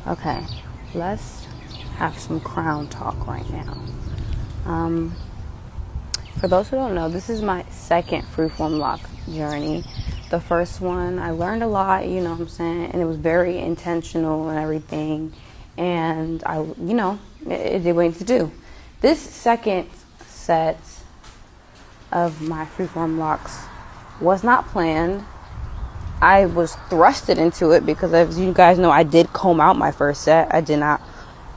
Okay, let's have some crown talk right now. For those who don't know, this is my second freeform lock journey. The first one, I learned a lot, you know what I'm saying, and it was very intentional and everything. And it did what it needed to do. This second set of my freeform locks was not planned. I was thrusted into it because, as you guys know, I did comb out my first set. I didn't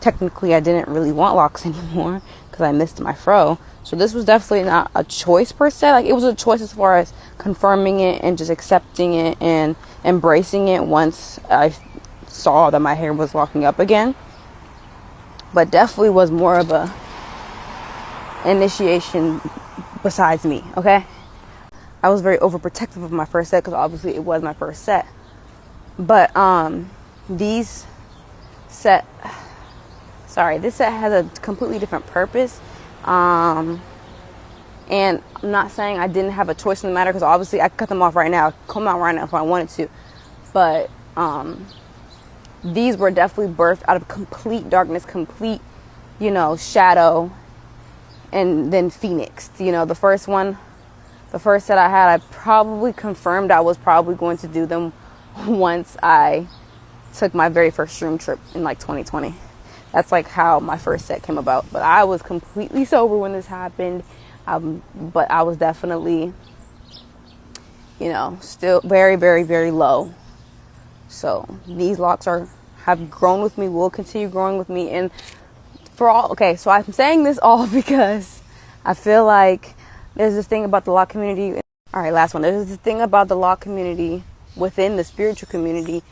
really want locks anymore because I missed my fro. So this was definitely not a choice per se. Like, it was a choice as far as confirming it and just accepting it and embracing it once I saw that my hair was locking up again. But definitely was more of a initiation besides me, okay? I was very overprotective of my first set because obviously it was my first set. But this set has a completely different purpose. And I'm not saying I didn't have a choice in the matter, because obviously I could cut them off right now, comb out right now if I wanted to. But these were definitely birthed out of complete darkness, complete, shadow, and then phoenix. The first set I had, I probably confirmed I was probably going to do them once I took my very first shroom trip in 2020. That's how my first set came about. But I was completely sober when this happened. But I was definitely, still very, very, very low. So these locks have grown with me, will continue growing with me. And so I'm saying this all because I feel like there's this thing about the lock community. All right, last one. There's this thing about the lock community within the spiritual community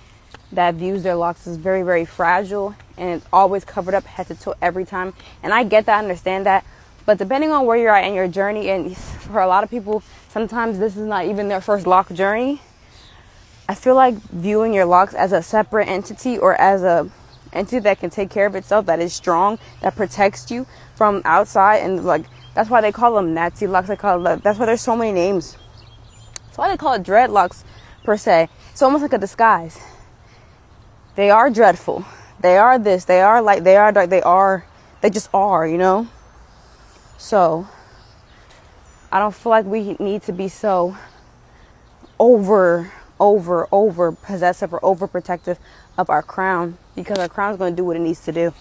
that views their locks as very, very fragile, and it's always covered up head to toe every time. And I get that, I understand that. But depending on where you're at in your journey, and for a lot of people, sometimes this is not even their first lock journey. I feel like viewing your locks as a separate entity, or as a entity that can take care of itself, that is strong, that protects you from outside, and that's why they call them Nazi locks. That's why there's so many names. That's why they call it dreadlocks, per se. It's almost like a disguise. They are dreadful. They are this. They are light. They are dark. They just are, So, I don't feel like we need to be so over possessive or overprotective of our crown, because our crown is going to do what it needs to do.